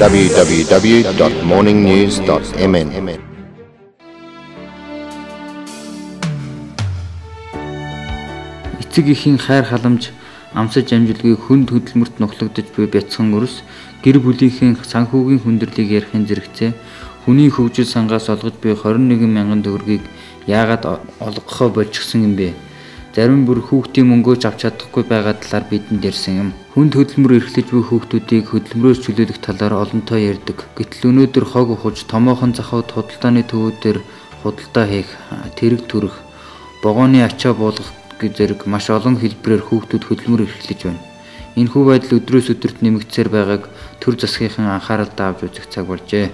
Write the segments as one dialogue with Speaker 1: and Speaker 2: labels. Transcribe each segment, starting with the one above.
Speaker 1: www.morningnews.mn.
Speaker 2: Эцэг эхийн хайр халамж амсаж амжилтгүй хүнд хөдөлмөрт нухлагдаж буй бяцхан өрс гэр бүлийнхээ санхүүгийн хүндрэлийг ярихын зэрэгцээ хүний хөгжил сангаас олгож буй 21 мянган төгрөгийг яагаад олгохоо болчихсон юм бэ? Зарим бүр хүүхдийн мөнгөөч авч чадахгүй байгаа талаар бидэнд ярьсан юм. Хүнд хөдөлмөр эрхлэж буй хүүхдүүдийг хөдөлмөрөөс чөлөөлөх талаар олонтоо ярьдаг. Гэтэл өнөөдөр хог ухаж томоохон захууд худалдааны төвүүдээр худалдаа хийх, тэрэг төрөх, богооны ачаа буулгах зэрэг маш олон хэлбэрээр хүүхдүүд хөдөлмөр эрхлэж байна. Энэхүү байдал өдрөөс өдөрт нэмэгдсээр байгааг төр засгийнхын анхааралтай авч үзэх цаг болжээ.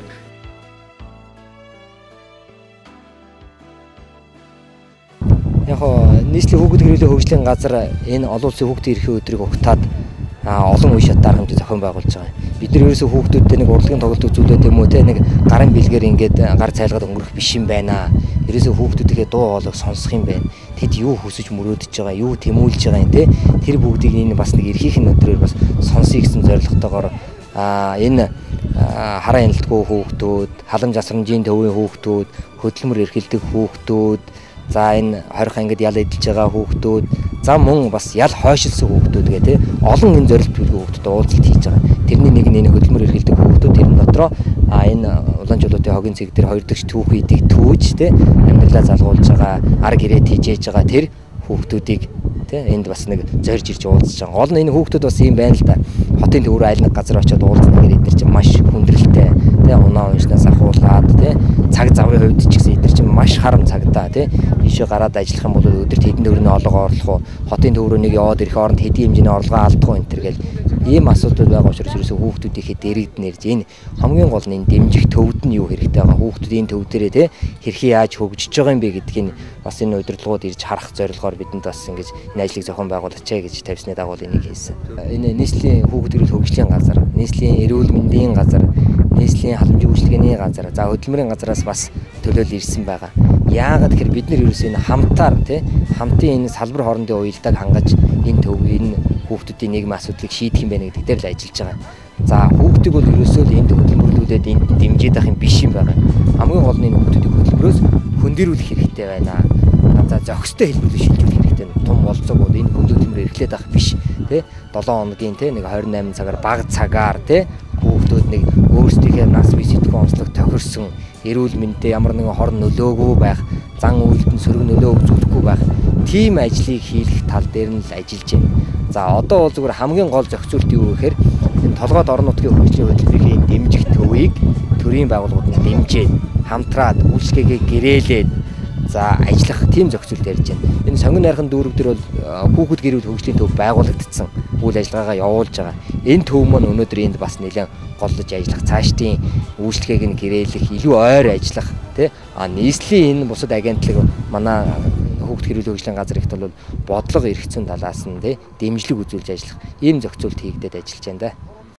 Speaker 3: Яг нийслэлийн хүүхэд гэрээлийн хөгжлийн газар энэ олон улсын хүүхдийн эрхийн өдрийг угтаад олон үе шат дарга хэмжээ зохион байгуулж байгаа. Бид нар ерөөсөө хүүхдүүдтэй нэг урлагийн тоглолт үзүүлээд юм уу те нэг гарын бэлгээр ингээд гар цайлгаад өнгөрөх биш юм байна. Ерөөсөө хүүхдүүдийнхээ дуу хоолойг сонсох юм байна. Тэд юу хүсэж мөрөөдөж байгаа, юу тэмүүлж байгаа юм те. Тэр бүгдийг энэ бас нэг эрхийн өдрөөр бас сонсъё гэсэн зорилготойгоор энэ хараа хяналтгүй хүүхдүүд, халамж асрамжийн төвийн хүүхдүүд, хөдөлмөр эрхэлдэг хүүхдүүд, за энэ 20 ангид ял эдэлж байгаа хүүхдүүд, за мөн бас ял хойшилсан хүүхдүүд гэх те олон энэ зорилт бүлгийн хүүхдүүд уулзалт хийж байгаа. Тэрний нэг нь энэ хөдөлмөр эрхэлдэг хүүхдүүд, тэрэн дотроо энэ улаан жолоотын хогийн цэг дээр 2 дахь түүхийдийг түүж те амьдралаа залгуулж байгаа, ар гэрээ тийжээж байгаа тэр хүүхдүүдийг те энд бас нэг зорж ирж уулзж байгаа. Гол нь энэ хүүхдүүд бас юм байна л да. Хотын төв рүү аль нэг газар очиод уулзах гэхээр эдгээр чинь маш хүндрэлтэй те унаа уншнаас ахуулаад те цаг завын хувьд ч гэсэн эдгээр чинь маш харам цагдаа те ийшээ гараад ажиллах юм бол өдөрт хэдэн төгрөгийн орлого орлох уу, хотын төв рүү нэг яваад ирэх оронд хэдийн хэмжээний орлогоо алдах уу энэ төр гэл ийм асуудал байгаа учраас ерөөсөө хүүхдүүдийнхээ дэрэгднэрж энэ хамгийн гол нь энэ дэмжих төвд нь юу хэрэгтэй байгаа, хүүхдүүдийн төв дээрээ те хэрхэн яаж хөгжиж байгаа юм бэ гэдгийг бас энэ удирдлагууд ирж харах зорилгоор бидэнд бас ингэж энэ ажлыг зохион байгуулаач гэж тавьсны дагуу энийг хийсэн. Энэ нийслэлийн хүүхэд эрүүл хөгжлийн газар, нийслэлийн эрүүл мэндийн газар, нийслэлийн халамжийн үйлчилгээний газар, за хөдөлмөрийн газараас бас төлөөлөл ирсэн байгаа. Яагаад гэхээр бид нар ерөөсөө энэ хамтаар те хамтын энэ салбар хоорондын уялдааг хангаж энэ төв энэ хүүхдүүдийн нийгмийн асуудлыг шийдэх юм байна гэдэг дээр л ажиллаж байгаа. За хүүхдийг бол ерөөсөө л энд хөдөлмөрлүүлээд энд дэмжиж авах юм биш юм байна. Хамгийн гол нь энэ хүүхдүүдийг хөдөлмөрөөс хөндөрүүлэх хэрэгтэй байна. За зохистой хэлбэрээр шилжүүлэх хэрэгтэй. Том болцоог энэ хүнд хөдөлмөр эрхлээд авах биш те 7 хоногийн те нэг 28 цагаар бага цагаар те хүүхдүүд нэг өөрсдийнхээ нас бие сэтгүүн онцлог тохирсон эрүүл мэндэд ямар нэгэн хор нөлөөгүй байх, зан үйлдэл сөрөг нөлөө үзүүлэхгүй байх тийм ажлыг хийх тал дээр нь л ажиллаж байна. За одоо бол зүгээр хамгийн гол зохицуулт юу гэхээр энэ толгойд орон нутгийн хөгжлийн хөтөлбөрийн дэмжих төвийг төрийн байгууллагууд нь дэмжиж хамтраад үйлчлэгээ гэрээлээд за ажиллах тийм зохицуулт ярьж байна. Энэ сонгон найрхан дүүрэг дээр бол хүүхэд гэр бүл хөгжлийн төв байгуулагдсан. Үйл ажиллагаагаа явуулж байгаа. Энэ төв маань өнөөдөр энд бас нэлээд голлож ажиллах, цаашдын үйлчлэгээг нь гэрээлэх, илүү ойр ажиллах, тий нийслэлийн энэ бусад агентлаг манай хүүхэд гэр бүл хөгжлийн газар ихт бол бодлого эргэцэн талаас нь тий дэмжлэг үзүүлж ажиллах ийм зохицуулт хийгдээд ажиллаж байна да.